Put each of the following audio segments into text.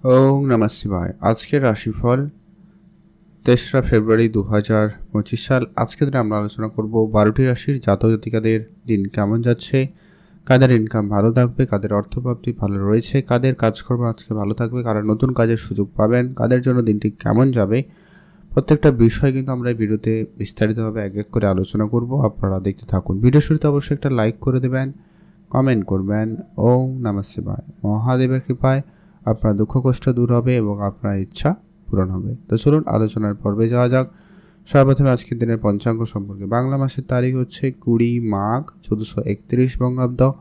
ওম নমঃ শিবায়। আজকের রাশিফল ৩রা ফেব্রুয়ারি ২০২৫ সাল। আজকের দিনে আমরা আলোচনা করব ১২টি রাশির জাতক জাতিকাদের দিন কেমন যাচ্ছে, কাদের ইনকাম ভালো থাকবে, কাদের অর্থপ্রাপ্তি ভালো রয়েছে, কাদের কাজকর্ম আজকে ভালো থাকবে, কারা নতুন কাজের সুযোগ পাবেন, কাদের জন্য দিনটি কেমন যাবে। প্রত্যেকটা বিষয় কিন্তু আমরা এই ভিডিওতে বিস্তারিতভাবে এক এক করে আলোচনা করব। আপনারা দেখতে থাকুন। ভিডিও শুরুতে অবশ্যই একটা লাইক করে দেবেন, কমেন্ট করবেন। ওম নমঃ শিবায়। মহাদেবের কৃপায় আপনার দুঃখ কষ্ট দূর হবে এবং আপনার ইচ্ছা পূরণ হবে। তো চলুন আলোচনার পর্বে যাওয়া যাক। সর্বপ্রথমে আজকের দিনের পঞ্চাঙ্গ সম্পর্কে। বাংলা মাসের তারিখ হচ্ছে ২০ মাঘ ১৪৩১ বঙ্গাব্দ,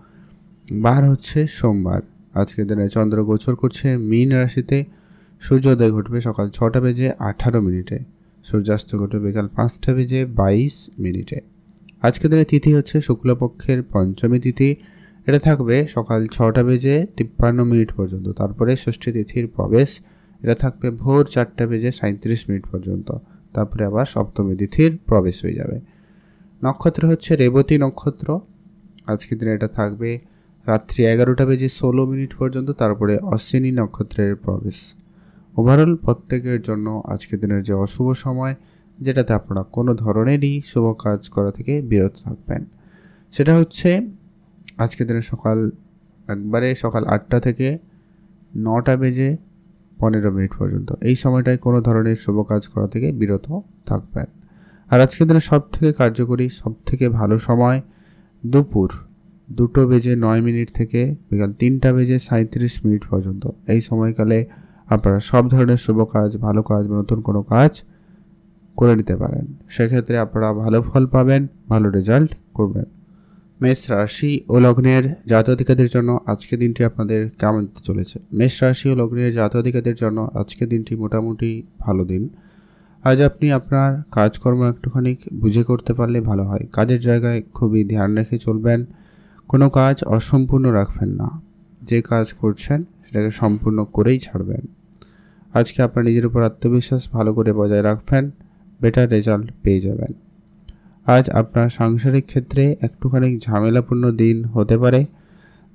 বার হচ্ছে সোমবার। আজকের দিনে চন্দ্র গোচর করছে মীন রাশিতে। সূর্যোদয় ঘটবে সকাল ৬টা বেজে ১৮ মিনিটে, সূর্যাস্ত ঘটবে বিকাল ৫টা বেজে ২২ মিনিটে। আজকের দিনে তিথি হচ্ছে শুক্লপক্ষের পঞ্চমী তিথি। এটা থাকবে সকাল ৬টা বেজে ৫৩ মিনিট পর্যন্ত। তারপরে ষষ্ঠী তিথির প্রবেশ, এটা থাকবে ভোর ৪টা বেজে ৩৭ মিনিট পর্যন্ত। তারপরে আবার সপ্তমী তিথির প্রবেশ হয়ে যাবে। নক্ষত্র হচ্ছে রেবতী নক্ষত্র। আজকের দিনে এটা থাকবে রাত্রি ১১টা বেজে ১৬ মিনিট পর্যন্ত। তারপরে অশ্বিনী নক্ষত্রের প্রবেশ। ওভারঅল প্রত্যেকের জন্য আজকের দিনের যে অশুভ সময়, যেটাতে আপনারা কোনো ধরনেরই শুভ কাজ করা থেকে বিরত থাকবেন, সেটা হচ্ছে আজকের দিনে সকাল ৮টা থেকে ৯টা বেজে ১৫ মিনিট পর্যন্ত। এই সময়টায় কোনো ধরনের শুভ কাজ করা থেকে বিরত থাকবেন। আর আজকের দিনে সবথেকে কার্যকরী, সবথেকে ভালো সময় দুপুর ২টো বেজে ৯ মিনিট থেকে বিকাল ৩টা বেজে ৩৭ মিনিট পর্যন্ত। এই সময়কালে আপনারা সব ধরনের শুভ কাজ, ভালো কাজ বা নতুন কোনো কাজ করে নিতে পারেন। সেক্ষেত্রে আপনারা ভালো ফল পাবেন, ভালো রেজাল্ট করবেন। মেষ রাশি ও লগ্নের জাতক-জাতিকাদের জন্য আজকে দিনটি আপনাদের কেমন যেতে চলেছে। মেষ রাশি ও লগ্নের জাতক-জাতিকাদের জন্য আজকে দিনটি মোটামুটি ভালো দিন। আজ আপনি আপনার কাজকর্ম একটুখানি বুঝে করতে পারলে ভালো হয়। কাজের জায়গায় খুবই ধ্যান রেখে চলবেন, কোনো কাজ অসম্পূর্ণ রাখবেন না। যে কাজ করছেন সেটাকে সম্পূর্ণ করেই ছাড়বেন। আজকে আপনার নিজের উপর আত্মবিশ্বাস ভালো করে বজায় রাখবেন, বেটার রেজাল্ট পেয়ে যাবেন। আজ আপনার সাংসারিক ক্ষেত্রে একটুখানি ঝামেলাপূর্ণ দিন হতে পারে,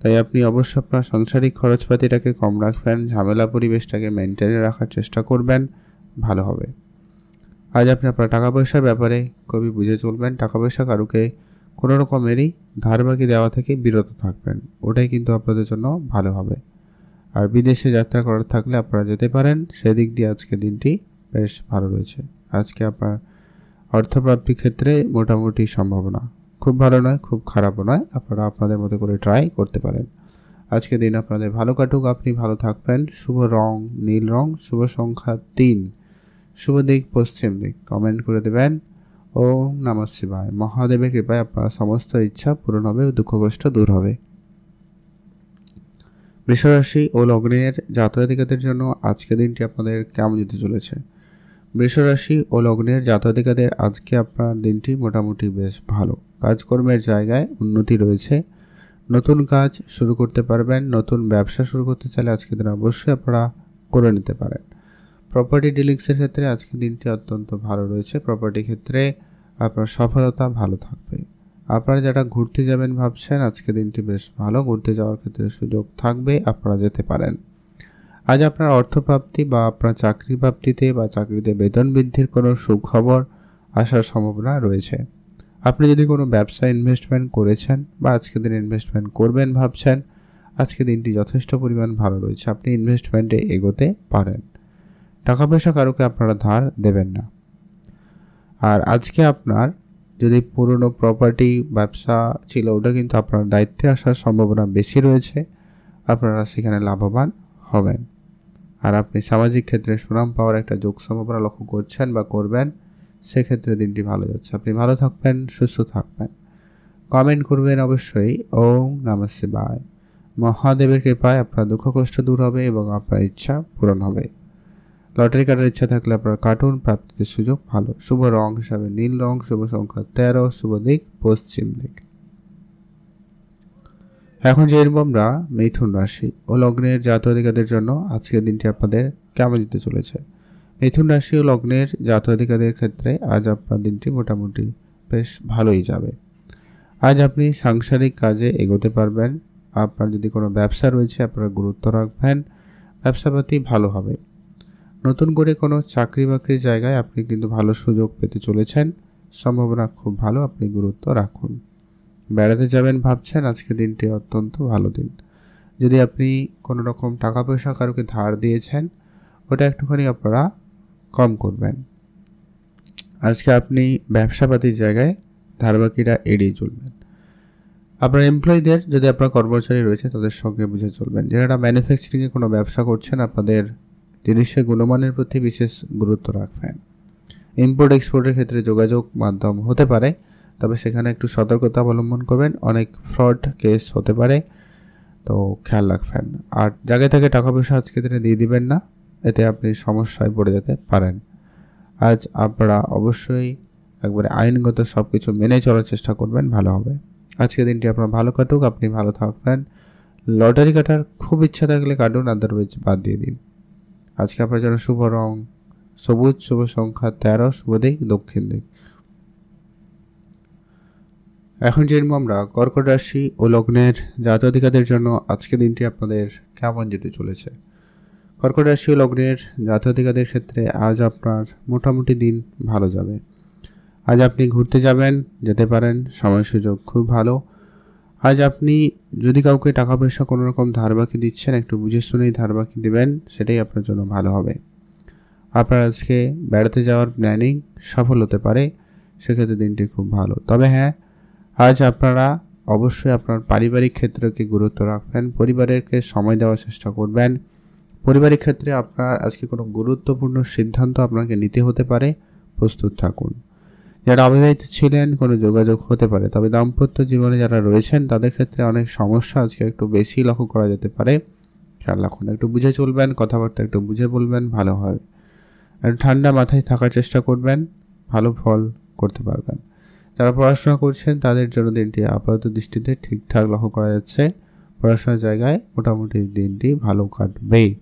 তাই আপনি অবশ্যই আপনার সাংসারিক খরচপাতিটাকে কম রাখবেন, ঝামেলা পরিবেশটাকে মেনটেনে রাখার চেষ্টা করবেন, ভালো হবে। আজ আপনি আপনার টাকা পয়সার ব্যাপারে খুবই বুঝে চলবেন। টাকা পয়সা কারুকে কোনো রকমেরই ধার বাকি দেওয়া থেকে বিরত থাকবেন, ওটাই কিন্তু আপনাদের জন্য ভালো হবে। আর বিদেশে যাত্রা করার থাকলে আপনারা যেতে পারেন, সেদিক দিয়ে আজকে দিনটি বেশ ভালো রয়েছে। আজকে আপনার অর্থপ্রাপ্তির ক্ষেত্রে মোটামুটি সম্ভাবনা, খুব ভালো নয়, খুব খারাপও নয়। আপনারা আপনাদের মতো করে ট্রাই করতে পারেন। আজকে দিন আপনাদের ভালো কাটুক, আপনি ভালো থাকবেন। শুভ রং নীল রং, শুভ সংখ্যা ৩, শুভ দিক পশ্চিম দিক। কমেন্ট করে দেবেন। ওম নমঃ শিবায়। মহাদেবের কৃপায় আপনার সমস্ত ইচ্ছা পূরণ হবে, দুঃখ কষ্ট দূর হবে। বৃষ রাশি ও লগ্নের জাতক-জাতিকাদের জন্য আজকে দিনটি আপনাদের কেমন যেতে চলেছে। বৃষ রাশি ও লগ্নের জাতক-জাতিকাদের আজকে আপনার দিনটি মোটামুটি বেশ ভালো। কাজকর্মের জায়গায় উন্নতি রয়েছে, নতুন কাজ শুরু করতে পারবেন। নতুন ব্যবসা শুরু করতে চাইলে আজকে দিন অবশ্যই আপনারা করে নিতে পারেন। প্রপার্টি ডিলিংসের ক্ষেত্রে আজকের দিনটি অত্যন্ত ভালো রয়েছে। প্রপার্টি ক্ষেত্রে আপনার সফলতা ভালো থাকবে। আপনারা যারা ঘুরতে যাবেন ভাবছেন, আজকে দিনটি বেশ ভালো, ঘুরতে যাওয়ার ক্ষেত্রে সুযোগ থাকবে, আপনারা যেতে পারেন। আজ আপনার অর্থপ্রাপ্তি বা আপনার চাকরি প্রাপ্তিতে বা চাকরিতে বেতন বৃদ্ধির কোনো সুখবর আসার সম্ভাবনা রয়েছে। আপনি যদি কোনো ব্যবসায় ইনভেস্টমেন্ট করেছেন বা আজকের দিন ইনভেস্টমেন্ট করবেন ভাবছেন, আজকে দিনটি যথেষ্ট পরিমাণ ভালো রয়েছে, আপনি ইনভেস্টমেন্টে এগোতে পারেন। টাকা পয়সা কারোকে আপনারা ধার দেবেন না। আর আজকে আপনার যদি পুরনো প্রপার্টি ব্যবসা ছিল, ওটা কিন্তু আপনার দায়িত্বে আসার সম্ভাবনা বেশি রয়েছে, আপনারা সেখানে লাভবান হবেন। আর আপনি সামাজিক ক্ষেত্রে সুনাম পাওয়ার একটা যোগ সম্ভাবনা লক্ষ্য করছেন বা করবেন, সেক্ষেত্রে দিনটি ভালো যাচ্ছে। আপনি ভালো থাকবেন, সুস্থ থাকবেন। কমেন্ট করবেন অবশ্যই। ওম নমঃ শিবায়। মহাদেবের কৃপায় আপনার দুঃখ কষ্ট দূর হবে এবং আপনার ইচ্ছা পূরণ হবে। লটারি কাটার ইচ্ছা থাকলে আপনার কার্টুন প্রাপ্তির সুযোগ ভালো। শুভ রং হিসাবে নীল রং, শুভ সংখ্যা 13, শুভ দিক পশ্চিম দিক। এখন যে আমরা মিথুন রাশি ও লগ্নের জাতক-জাতিকাদের জন্য আজকের দিনটি আপনাদের কেমন যেতে চলেছে। মিথুন রাশি ও লগ্নের জাতক-জাতিকাদের ক্ষেত্রে আজ আপনার দিনটি মোটামুটি বেশ ভালোই যাবে। আজ আপনি সাংসারিক কাজে এগোতে পারবেন। আপনার যদি কোনো ব্যবসা রয়েছে, আপনারা গুরুত্ব রাখবেন। ব্যবসাপাতি ভালো হবে। নতুন করে কোনো চাকরি বাকরির জায়গায় আপনি কিন্তু ভালো সুযোগ পেতে চলেছেন, সম্ভাবনা খুব ভালো, আপনি গুরুত্ব রাখুন। বেড়াতে যাবেন ভাবছেন, আজকে দিনটি অত্যন্ত ভালো দিন। যদি আপনি কোনো রকম টাকা পয়সা কারোকে ধার দিয়েছেন, ওটা একটুখানি আপনারা কম করবেন। আজকে আপনি ব্যবসাপাতির জায়গায় ধারবাকিরা এড়িয়ে চলবেন। আপনার এমপ্লয়ীদের, যদি আপনার কর্মচারী রয়েছে তাদের সঙ্গে বুঝে চলবেন। যারা ম্যানুফ্যাকচারিংয়ে কোনো ব্যবসা করছেন, আপনাদের জিনিসের গুণমানের প্রতি বিশেষ গুরুত্ব রাখবেন। ইম্পোর্ট এক্সপোর্টের ক্ষেত্রে যোগাযোগ মাধ্যম হতে পারে, তবে সেখানে একটু সতর্কতা অবলম্বন করবেন। অনেক ফ্রড কেস হতে পারে, তো খেয়াল রাখবেন। আর জায়গায় থেকে টাকা পয়সা আজকে দিনে দিয়ে দিবেন না, এতে আপনি সমস্যায় পড়ে যেতে পারেন। আজ আপনারা অবশ্যই একবারে আইনগত সব কিছু মেনে চলার চেষ্টা করবেন, ভালো হবে। আজকের দিনটি আপনার ভালো কাটুক, আপনি ভালো থাকবেন। লটারি কাটার খুব ইচ্ছা থাকলে কাটুন, আদারওয়াইজ বাদ দিয়ে দিন। আজকে আপনার জন্য শুভ রং সবুজ, শুভ সংখ্যা 13, শুভ দিক দক্ষিণ দিক। এখন জেনবো আমরা কর্কট রাশি ও লগ্নের জাতক-জাতিকাদের জন্য আজকের দিনটি আপনাদের কেমন যেতে চলেছে। কর্কট রাশি ও লগ্নের জাতক-জাতিকাদের ক্ষেত্রে আজ আপনার মোটামুটি দিন ভালো যাবে। আজ আপনি ঘুরতে যাবেন, যেতে পারেন, সময় সুযোগ খুব ভালো। আজ আপনি যদি কাউকে টাকা পয়সা কোনো রকম ধার বাকি দিচ্ছেন, একটু বুঝে শুনেই ধার বাকি দেবেন, সেটাই আপনার জন্য ভালো হবে। আপনার আজকে বেড়াতে যাওয়ার প্ল্যানিং সফল হতে পারে, সেক্ষেত্রে দিনটি খুব ভালো। তবে হ্যাঁ, আজ আপনারা অবশ্যই আপনার পারিবারিক ক্ষেত্রকে গুরুত্ব রাখবেন, পরিবারকে সময় দেওয়ার চেষ্টা করবেন। পারিবারিক ক্ষেত্রে আপনার আজকে কোনো গুরুত্বপূর্ণ সিদ্ধান্ত আপনাকে নিতে হতে পারে, প্রস্তুত থাকুন। যারা অবিবাহিত ছিলেন, কোনো যোগাযোগ হতে পারে। তবে দাম্পত্য জীবনে যারা রয়েছেন তাদের ক্ষেত্রে অনেক সমস্যা আজকে একটু বেশি লক্ষ্য করা যেতে পারে, খেয়াল রাখুন। একটু বুঝে চলবেন, কথাবার্তা একটু বুঝে বলবেন, ভালো হয়। একটু ঠান্ডা মাথায় থাকার চেষ্টা করবেন, ভালো ফল করতে পারবেন। যারা পড়াশোনা করছেন তাদের জন্য দিনটি আপাতত দৃষ্টিতে ঠিকঠাক লক্ষ্য করা যাচ্ছে। পড়াশোনার জায়গায় মোটামুটি দিনটি ভালো কাটবে।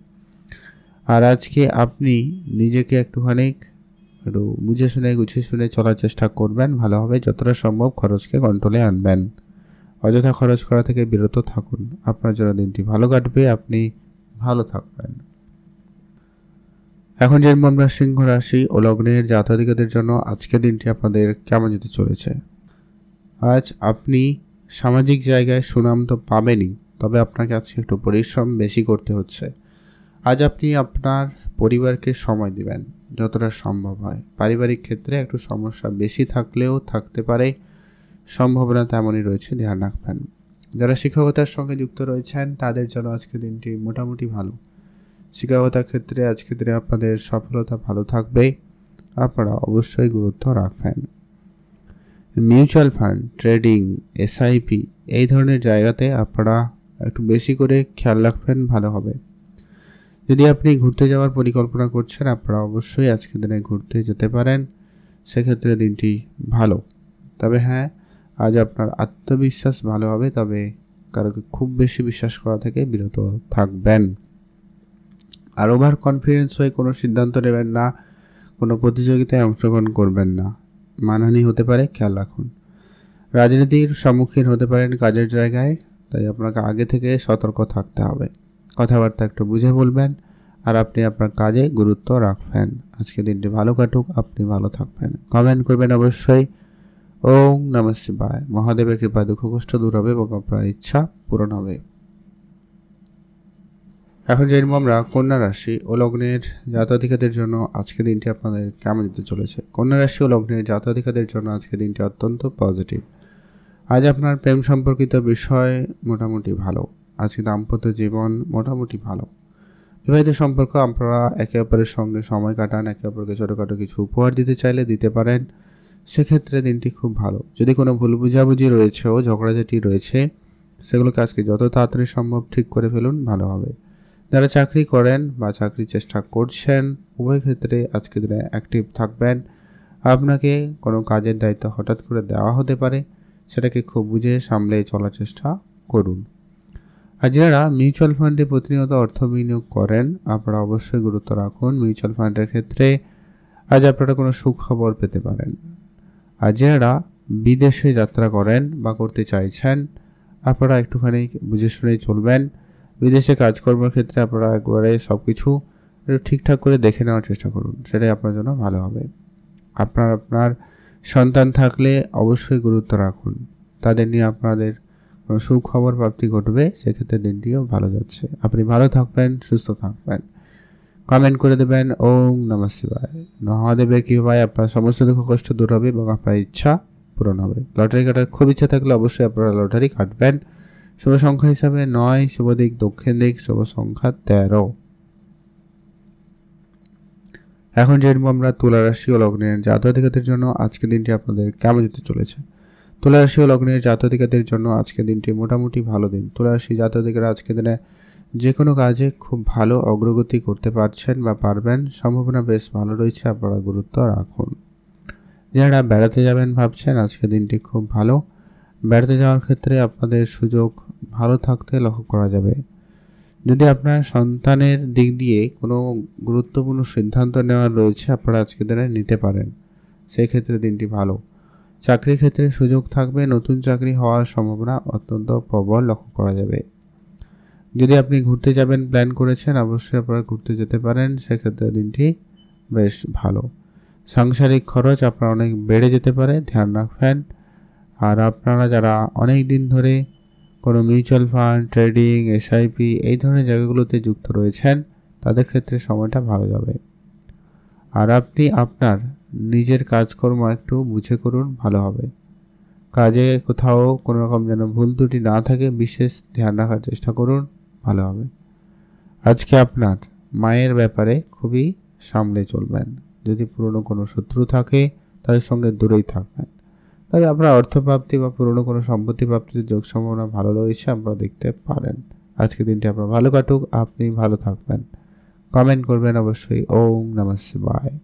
আর আজকে আপনি নিজেকে একটু বুঝে শুনে গুছিয়ে শুনে চলার চেষ্টা করবেন, ভালো হবে। যতটা সম্ভব খরচকে কন্ট্রোলে আনবেন, অযথা খরচ করা থেকে বিরত থাকুন। আপনার জন্য দিনটি ভালো কাটবে, আপনি ভালো থাকবেন। এখন জেনবো আমরা সিংহ রাশি ও লগ্নের জাতক-জাতিকাদের জন্য আজকের দিনটি আপনাদের কেমন যেতে চলেছে। আজ আপনি সামাজিক জায়গায় সুনাম তো পাবেনই, তবে আপনাকে আজকে একটু পরিশ্রম বেশি করতে হচ্ছে। আজ আপনি আপনার পরিবারকে সময় দিবেন যতটা সম্ভব হয়। পারিবারিক ক্ষেত্রে একটু সমস্যা বেশি থাকলেও থাকতে পারে, সম্ভাবনা তেমনই রয়েছে, ধ্যান রাখবেন। যারা শিক্ষকতার সঙ্গে যুক্ত রয়েছেন তাদের জন্য আজকে দিনটি মোটামুটি ভালো। শিক্ষকতার ক্ষেত্রে আজকের দিনে আপনাদের সফলতা ভালো থাকবে, আপনারা অবশ্যই গুরুত্ব রাখবেন। মিউচুয়াল ফান্ড, ট্রেডিং, এসআইপি এই ধরনের জায়গাতে আপনারা একটু বেশি করে খেয়াল রাখবেন, ভালো হবে। যদি আপনি ঘুরতে যাওয়ার পরিকল্পনা করছেন, আপনারা অবশ্যই আজকের দিনে ঘুরতে যেতে পারেন, সেক্ষেত্রে দিনটি ভালো। তবে হ্যাঁ, আজ আপনার আত্মবিশ্বাস ভালো হবে, তবে কারোকে খুব বেশি বিশ্বাস করা থেকে বিরত থাকবেন। আর ওভার কনফিডেন্স হয়ে কোনো সিদ্ধান্ত নেবেন না, কোনো প্রতিযোগিতায় অংশগ্রহণ করবেন না, মানহানি হতে পারে, খেয়াল রাখুন। রাজনীতির সম্মুখীন হতে পারেন কাজের জায়গায়, তাই আপনাকে আগে থেকে সতর্ক থাকতে হবে। কথাবার্তা একটু বুঝে বলবেন, আর আপনি আপনার কাজে গুরুত্ব রাখবেন। আজকে দিনটি ভালো কাটুক, আপনি ভালো থাকবেন। কমেন্ট করবেন অবশ্যই। ওম নমঃ শিবায়। মহাদেবের কৃপায় দুঃখ কষ্ট দূর হবে এবং আপনার ইচ্ছা পূরণ হবে। এখন জেনবো আমরা কন্যা রাশি ও লগ্নের জাতক-জাতিকাদের জন্য আজকের দিনটি আপনাদের কেমন যেতে চলেছে। কন্যা রাশি ও লগ্নের জাতক-জাতিকাদের জন্য আজকের দিনটি অত্যন্ত পজিটিভ। আজ আপনার প্রেম সম্পর্কিত বিষয় মোটামুটি ভালো। আজকে দাম্পত্য জীবন মোটামুটি ভালো। বিবাহিত সম্পর্ক আপনারা একে অপরের সঙ্গে সময় কাটান, একে অপরকে ছোটোখাটো কিছু উপহার দিতে চাইলে দিতে পারেন, সেক্ষেত্রে দিনটি খুব ভালো। যদি কোনো ভুল বুঝাবুঝি রয়েছে ও ঝগড়াঝাটি রয়েছে, সেগুলোকে আজকে যত তাড়াতাড়ি সম্ভব ঠিক করে ফেলুন, ভালো হবে। যারা চাকরি করেন বা চাকরির চেষ্টা করছেন, উভয় ক্ষেত্রে আজকে দিনে অ্যাক্টিভ থাকবেন। আপনাকে কোনো কাজের দায়িত্ব হঠাৎ করে দেওয়া হতে পারে, সেটাকে খুব বুঝে সামলে চলার চেষ্টা করুন। আর যারা মিউচুয়াল ফান্ডে প্রতিনিয়ত অর্থ বিনিয়োগ করেন, আপনারা অবশ্যই গুরুত্ব রাখুন। মিউচুয়াল ফান্ডের ক্ষেত্রে আজ আপনারা কোনো সুখবর পেতে পারেন। আর যারা বিদেশে যাত্রা করেন বা করতে চাইছেন, আপনারা একটুখানি বুঝে শুনেই চলবেন। বিদেশে কাজকর্মের ক্ষেত্রে আপনারা একবারে সব কিছু একটু ঠিকঠাক করে দেখে নেওয়ার চেষ্টা করুন, সেটাই আপনার জন্য ভালো হবে। আপনার সন্তান থাকলে অবশ্যই গুরুত্ব রাখুন, তাদের নিয়ে আপনাদের কোনো সুখবর প্রাপ্তি ঘটবে, সেক্ষেত্রে দিনটিও ভালো যাচ্ছে। আপনি ভালো থাকবেন, সুস্থ থাকবেন। কমেন্ট করে দেবেন ওম নমঃ শিবায়। মহাদেবের কৃপায় আপনার সমস্ত দুঃখ কষ্ট দূর হবে এবং আপনার ইচ্ছা পূরণ হবে। লটারি কাটার খুব ইচ্ছা থাকলে অবশ্যই আপনারা লটারি কাটবেন। শুভ সংখ্যা হিসাবে 9, শুভ দিক দক্ষিণ দিক, শুভ সংখ্যা 13। এখন জানবো আমরা তুলা রাশি ও লগ্নের জাতক-জাতিকাদের জন্য আজকের দিনটি আপনাদের কেমন যেতে চলেছে। তুলা রাশি ও লগ্নের জাতক-জাতিকাদের জন্য আজকের দিনটি মোটামুটি ভালো দিন। তুলা রাশি জাতক-জাতিকারা আজকের দিনে যে কোনো কাজে খুব ভালো অগ্রগতি করতে পারছেন বা পারবেন, সম্ভাবনা বেশ ভালো রয়েছে, আপনারা গুরুত্ব রাখুন। যারা বেড়াতে যাবেন ভাবছেন, আজকের দিনটি খুব ভালো। বেড়াতে যাওয়ার ক্ষেত্রে আপনাদের সুযোগ ভালো থাকতে লক্ষ্য করা যাবে। যদি আপনার সন্তানের দিক দিয়ে কোনো গুরুত্বপূর্ণ সিদ্ধান্ত নেওয়ার রয়েছে, আপনারা আজকের দিনে নিতে পারেন, সেই ক্ষেত্রে দিনটি ভালো। চাকরির ক্ষেত্রে সুযোগ থাকবে, নতুন চাকরি হওয়ার সম্ভাবনা অত্যন্ত প্রবল লক্ষ্য করা যাবে। যদি আপনি ঘুরতে যাবেন প্ল্যান করেছেন, অবশ্যই আপনারা ঘুরতে যেতে পারেন, সেক্ষেত্রে দিনটি বেশ ভালো। সাংসারিক খরচ আপনার অনেক বেড়ে যেতে পারে, ধ্যান রাখবেন। আর আপনারা যারা অনেক দিন ধরে কোনো মিউচুয়াল ফান্ড, ট্রেডিং, এসআইপি এই ধরনের জায়গাগুলোতে যুক্ত রয়েছেন, তাদের ক্ষেত্রে সময়টা ভালো যাবে। আর আপনি আপনার নিজের কাজকর্ম একটু বুঝে করুন, ভালো হবে। কাজে কোথাও কোনো রকম যেন ভুল ত্রুটি না থাকে, বিশেষ ধ্যান রাখার চেষ্টা করুন, ভালো হবে। আজকে আপনার মায়ের ব্যাপারে খুবই সামলে চলবেন। যদি পুরনো কোনো শত্রু থাকে, তাদের সঙ্গে দূরেই থাকবেন। তবে আপনার অর্থপ্রাপ্তি বা পুরনো কোনো সম্পত্তি প্রাপ্তির যোগ সম্ভাবনা ভালো রয়েছে, আপনারা দেখতে পারেন। আজকে দিনটি আপনার ভালো কাটুক, আপনি ভালো থাকবেন। কমেন্ট করবেন অবশ্যই ওম নমঃ শিবায়।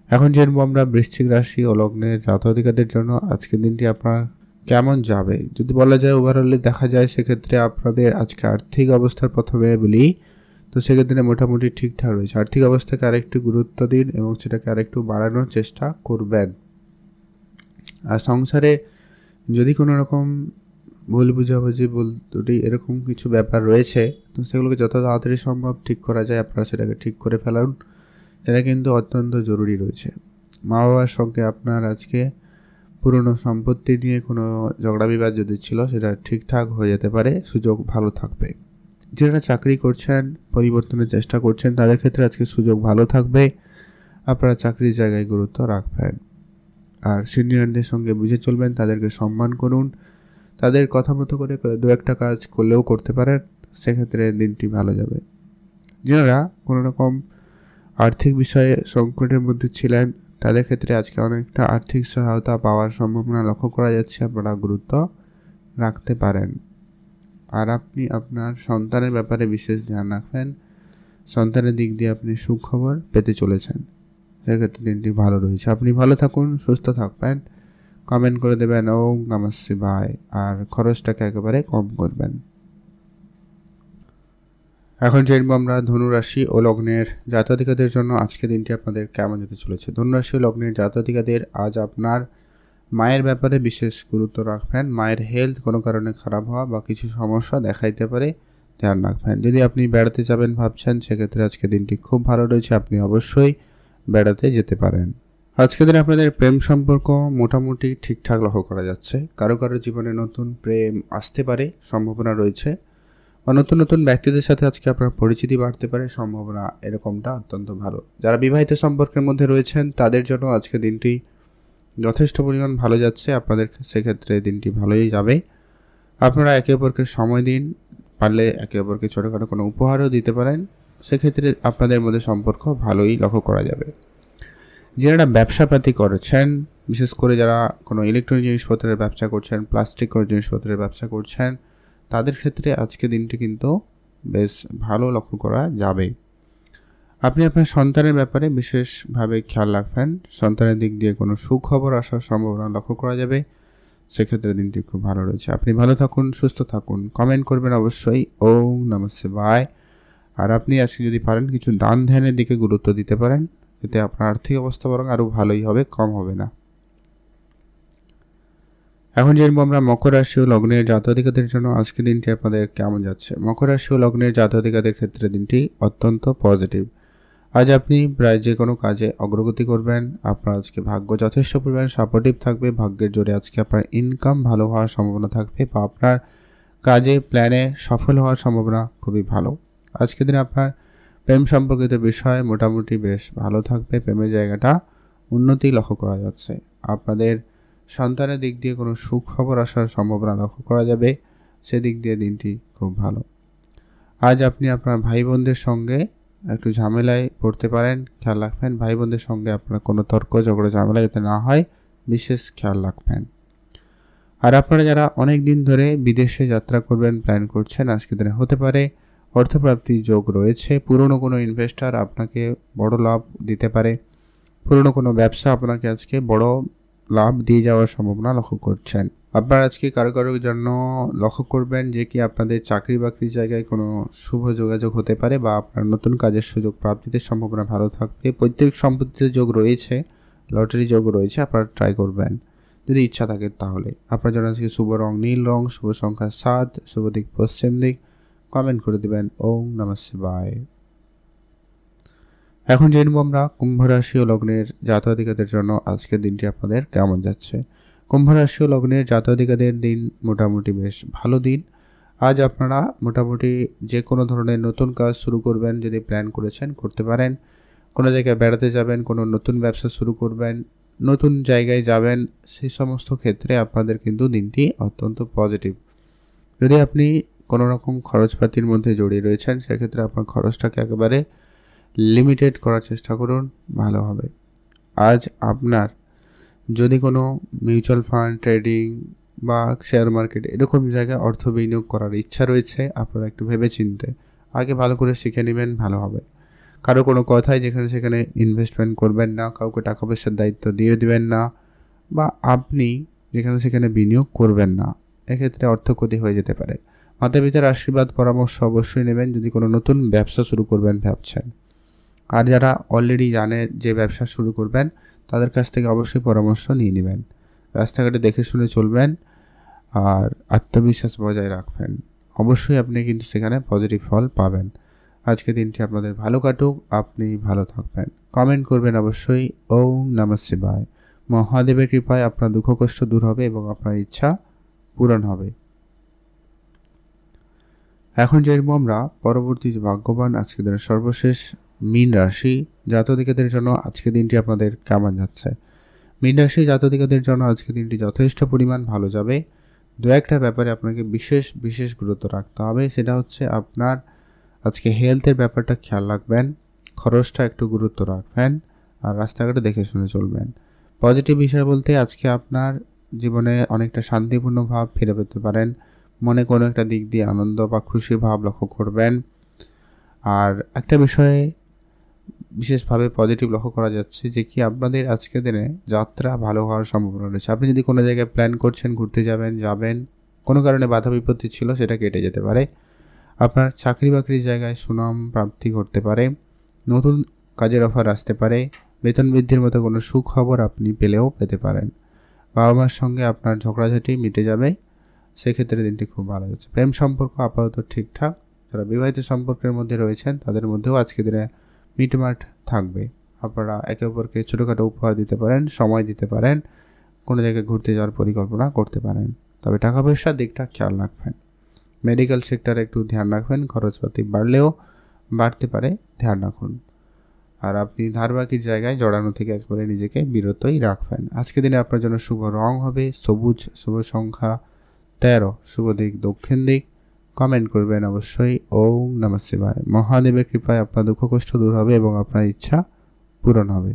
এখন জানবো আমরা বৃশ্চিক রাশি ও লগ্নের জাতক-জাতিকাদের জন্য আজকের দিনটি আপনার কেমন যাবে। যদি বলা যায় ওভারঅলে দেখা যায়, সেক্ষেত্রে আপনাদের আজকে আর্থিক অবস্থার প্রথমে বলি, তো সেক্ষেত্রে মোটামুটি ঠিকঠাক রয়েছে। আর্থিক অবস্থাকে আরেকটু গুরুত্ব দিন এবং সেটাকে আরেকটু বাড়ানোর চেষ্টা করবেন। আর সংসারে যদি কোনো রকম ভুল বুঝাবুঝি, ভুল ত্রুটি এরকম কিছু ব্যাপার রয়েছে, তো সেগুলোকে যত তাড়াতাড়ি সম্ভব ঠিক করা যায় আপনারা সেটাকে ঠিক করে ফেলুন, এটা কিন্তু অত্যন্ত জরুরি রয়েছে। মা বাবার সঙ্গে আপনার আজকে পুরনো সম্পত্তি নিয়ে কোনো ঝগড়া বিবাদ যদি ছিল, সেটা ঠিকঠাক হয়ে যেতে পারে, সুযোগ ভালো থাকবে। যারা চাকরি করছেন, পরিবর্তনের চেষ্টা করছেন, তাদের ক্ষেত্রে আজকে সুযোগ ভালো থাকবে, আপনারা চাকরির জায়গায় গুরুত্ব রাখবেন। আর সিনিয়রদের সঙ্গে বুঝে চলবেন, তাদেরকে সম্মান করুন, তাদের কথা মতো করে দু একটা কাজ করলেও করতে পারেন, সেক্ষেত্রে দিনটি ভালো যাবে। যারা কোনো রকম আর্থিক বিষয়ে সংকটের মধ্যে ছিলেন, তাদের ক্ষেত্রে আজকে অনেকটা আর্থিক সহায়তা পাওয়ার সম্ভাবনা লক্ষ্য করা যাচ্ছে, আপনারা গুরুত্ব রাখতে পারেন। আর আপনি আপনার সন্তানের ব্যাপারে বিশেষ ধ্যান রাখবেন, সন্তানের দিক দিয়ে আপনি সুখবর পেতে চলেছেন, সেক্ষেত্রে দিনটি ভালো রয়েছে। আপনি ভালো থাকুন, সুস্থ থাকবেন। কমেন্ট করে দেবেন ওম নমঃ শিবায়। আর খরচটাকে একেবারে কম করবেন। এখন জানবো আমরা ধনুরাশি ও লগ্নের জাতক-জাতিকাদের জন্য আজকে দিনটি আপনাদের কেমন যেতে চলেছে। ধনুরাশি ও লগ্নের জাতক-জাতিকাদের আজ আপনার মায়ের ব্যাপারে বিশেষ গুরুত্ব রাখবেন। মায়ের হেলথ কোনো কারণে খারাপ হওয়া বা কিছু সমস্যা দেখা দিতে পারে, ধ্যান রাখবেন। যদি আপনি বেড়াতে যাবেন ভাবছেন, সেক্ষেত্রে আজকে দিনটি খুব ভালো রয়েছে, আপনি অবশ্যই বেড়াতে যেতে পারেন। আজকের দিনে আপনাদের প্রেম সম্পর্ক মোটামুটি ঠিকঠাক লক্ষ্য করা যাচ্ছে। কারো কারো জীবনে নতুন প্রেম আসতে পারে, সম্ভাবনা রয়েছে, বা নতুন নতুন ব্যক্তিদের সাথে আজকে আপনার পরিচিতি বাড়তে পারে, সম্ভাবনা এরকমটা অত্যন্ত ভালো। যারা বিবাহিত সম্পর্কের মধ্যে রয়েছেন, তাদের জন্য আজকে দিনটি যথেষ্ট পরিমাণ ভালো যাচ্ছে, আপনাদের সেক্ষেত্রে দিনটি ভালোই যাবে। আপনারা একে অপরকে সময় দিন, পারলে একে অপরকে ছোটোখাটো কোনো উপহারও দিতে পারেন, সেক্ষেত্রে আপনাদের মধ্যে সম্পর্ক ভালোই লক্ষ্য করা যাবে। যারা ব্যবসাপাতি করেছেন, বিশেষ করে যারা কোনো ইলেকট্রনিক জিনিসপত্রের ব্যবসা করছেন, প্লাস্টিক জিনিসপত্রের ব্যবসা করছেন, তাদের ক্ষেত্রে আজকে দিনটি কিন্তু বেশ ভালো লক্ষ্য করা যাবে। আপনি আপনার সন্তানের ব্যাপারে বিশেষভাবে খেয়াল রাখবেন, সন্তানের দিক দিয়ে কোনো সুখবর আসার সম্ভাবনা লক্ষ্য করা যাবে, সেক্ষেত্রে দিনটি খুব ভালো রয়েছে। আপনি ভালো থাকুন, সুস্থ থাকুন। কমেন্ট করবেন অবশ্যই ওম নমঃ শিবায়। আর আপনি আজকে যদি পারেন কিছু দান ধ্যানের দিকে গুরুত্ব দিতে পারেন, এতে আপনার আর্থিক অবস্থা বরং আরও ভালোই হবে, কম হবে না। এখন জানবো আমরা মকর রাশি ও লগ্নের জাতক-জাতিকাদের জন্য আজকের দিনটি আপনাদের কেমন যাচ্ছে। মকর রাশি ও লগ্নের জাতক-জাতিকাদের ক্ষেত্রে দিনটি অত্যন্ত পজিটিভ। আজ আপনি প্রায় যে কোনো কাজে অগ্রগতি করবেন। আপনার আজকে ভাগ্য যথেষ্ট পরিমাণে সাপোর্টিভ থাকবে। ভাগ্যের জোরে আজকে আপনার ইনকাম ভালো হওয়ার সম্ভাবনা থাকবে বা আপনার কাজে প্ল্যানে সফল হওয়ার সম্ভাবনা খুবই ভালো। আজকের দিনে আপনার প্রেম সম্পর্কিত বিষয় মোটামুটি বেশ ভালো থাকবে। প্রেমের জায়গাটা উন্নতি লক্ষ্য করা যাচ্ছে। আপনাদের সন্তানের দিক দিয়ে কোনো সুখবর আসার সম্ভাবনা লক্ষ্য করা যাবে, সেদিক দিয়ে দিনটি খুব ভালো। আজ আপনি আপনার ভাই বোনদের সঙ্গে একটু ঝামেলায় পড়তে পারেন, খেয়াল রাখবেন। ভাই বোনদের সঙ্গে আপনার কোনো তর্ক ঝগড়া ঝামেলা যাতে না হয় বিশেষ খেয়াল রাখবেন। আর আপনারা যারা অনেক দিন ধরে বিদেশে যাত্রা করবেন প্ল্যান করছেন, আজকের দিনে হতে পারে অর্থপ্রাপ্তির যোগ রয়েছে। পুরনো কোনো ইনভেস্টার আপনাকে বড় লাভ দিতে পারে। পুরনো কোনো ব্যবসা আপনাকে আজকে বড় লাভ দিয়ে যাওয়ার সম্ভাবনা লক্ষ্য করছেন। আপনারা আজকে কারো কারোর জন্য লক্ষ্য করবেন যে কি আপনাদের চাকরি বাকরির জায়গায় কোনো শুভ যোগাযোগ হতে পারে বা আপনার নতুন কাজের সুযোগ প্রাপ্তিতে সম্ভাবনা ভালো থাকবে। পৈতৃক সম্পত্তির যোগ রয়েছে, লটারি যোগ রয়েছে, আপনারা ট্রাই করবেন যদি ইচ্ছা থাকে তাহলে। আপনার জন্য আজকে শুভ রং নীল রং, শুভ সংখ্যা 7, শুভ দিক পশ্চিম দিক। কমেন্ট করে দিবেন ওম নমঃ শিবায়। এখন জানবো আমরা কুম্ভ রাশি ও লগ্নের জাতক-জাতিকাদের জন্য আজকের দিনটি আপনাদের কেমন যাচ্ছে। কুম্ভ রাশি ও লগ্নের জাতক-জাতিকাদের দিন মোটামুটি বেশ ভালো দিন। আজ আপনারা মোটামুটি যে কোনো ধরনের নতুন কাজ শুরু করবেন, যদি প্ল্যান করেছেন করতে পারেন। কোনো জায়গায় বেড়াতে যাবেন, কোনো নতুন ব্যবসা শুরু করবেন, নতুন জায়গায় যাবেন, সেই সমস্ত ক্ষেত্রে আপনাদের কিন্তু দিনটি অত্যন্ত পজিটিভ। যদি আপনি কোনো রকম খরচপাতির মধ্যে জড়িয়ে রয়েছেন, সেক্ষেত্রে আপনার খরচটাকে একেবারে লিমিটেড করার চেষ্টা করুন, ভালো হবে। আজ আপনার যদি কোনো মিউচুয়াল ফান্ড, ট্রেডিং বা শেয়ার মার্কেট এরকম জায়গায় অর্থ বিনিয়োগ করার ইচ্ছা রয়েছে, আপনারা একটু ভেবেচিন্তে আগে ভালো করে শিখে নেবেন, ভালো হবে। কারো কোনো কথায় যেখানে সেখানে ইনভেস্টমেন্ট করবেন না, কাউকে টাকা পয়সার দায়িত্ব দিয়ে দিবেন না, বা আপনি যেখানে সেখানে বিনিয়োগ করবেন না। এক্ষেত্রে অর্থ ক্ষতি হয়ে যেতে পারে। মাতা পিতার আশীর্বাদ পরামর্শ অবশ্যই নেবেন যদি কোনো নতুন ব্যবসা শুরু করবেন ভাবছেন। আর যারা অলরেডি জানে যে ব্যবসা শুরু করবেন, তাদের কাছ থেকে অবশ্যই পরামর্শ নিয়ে নেবেন। রাস্তাঘাটে দেখে শুনে চলবেন আর আত্মবিশ্বাস বজায় রাখবেন। অবশ্যই আপনি কিন্তু সেখানে পজিটিভ ফল পাবেন। আজকে দিনটি আপনাদের ভালো কাটুক, আপনি ভালো থাকবেন। কমেন্ট করবেন অবশ্যই ওম নমঃ শিবায়। মহাদেবের কৃপায় আপনার দুঃখ কষ্ট দূর হবে এবং আপনার ইচ্ছা পূরণ হবে। এখন জানবো আমরা পরবর্তী যে ভাগ্যবান আজকে দিনের সর্বশেষ মীন রাশি জাতক-জাতিকাদের জন্য আজকে দিনটি আপনাদের কেমন যাচ্ছে। মীন রাশি জাতক-জাতিকাদের জন্য আজকে দিনটি যথেষ্ট পরিমাণ ভালো যাবে। দু একটা ব্যাপারে আপনাকে বিশেষ গুরুত্ব রাখতে হবে। সেটা হচ্ছে আপনার আজকে হেলথের ব্যাপারটা খেয়াল রাখবেন, খরচটা একটু গুরুত্ব রাখবেন আর রাস্তাঘাটে দেখে শুনে চলবেন। পজিটিভ বিষয় বলতে আজকে আপনার জীবনে অনেকটা শান্তিপূর্ণ ভাব ফিরে পেতে পারেন। মনে কোনো একটা দিক দিয়ে আনন্দ বা খুশি ভাব লক্ষ্য করবেন। আর একটা বিষয়ে বিশেষভাবে পজিটিভ লক্ষ্য করা যাচ্ছে যে কি আপনাদের আজকের দিনে যাত্রা ভালো হওয়ার সম্ভাবনা রয়েছে। আপনি যদি কোনো জায়গায় প্ল্যান করছেন ঘুরতে যাবেন, কোনো কারণে বাধা বিপত্তি ছিল সেটা কেটে যেতে পারে। আপনার চাকরি বাকরির জায়গায় সুনাম প্রাপ্তি ঘটতে পারে, নতুন কাজের অফার আসতে পারে, বেতন বৃদ্ধির মতো কোনো সুখবর আপনি পেতে পারেন। বাবা মার সঙ্গে আপনার ঝগড়াঝাটি মিটে যাবে, সেক্ষেত্রে দিনটি খুব ভালো যাচ্ছে। প্রেম সম্পর্ক আপাতত ঠিকঠাক। যারা বিবাহিত সম্পর্কের মধ্যে রয়েছেন তাদের মধ্যেও আজকে দিনে মিটমাট থাকবে। আপনারা একে অপরকে ছোটোখাটো উপহার দিতে পারেন, সময় দিতে পারেন, কোনো জায়গায় ঘুরতে যাওয়ার পরিকল্পনা করতে পারেন। তবে টাকা পয়সার দিকটা খেয়াল রাখবেন। মেডিকেল সেক্টরে একটু ধ্যান রাখবেন, খরচপাতি বাড়লেও বাড়তে পারে, ধ্যান রাখুন। আর আপনি ধারবাকির জায়গায় জড়ানো থেকে একবারে নিজেকে বিরতই রাখবেন। আজকে দিনে আপনার জন্য শুভ রং হবে সবুজ, শুভ সংখ্যা 13, শুভ দিক দক্ষিণ দিক। কমেন্ট করবেন অবশ্যই ওম নমঃ শিবায়। মহাদেবের কৃপায় আপনার দুঃখ কষ্ট দূর হবে এবং আপনার ইচ্ছা পূরণ হবে।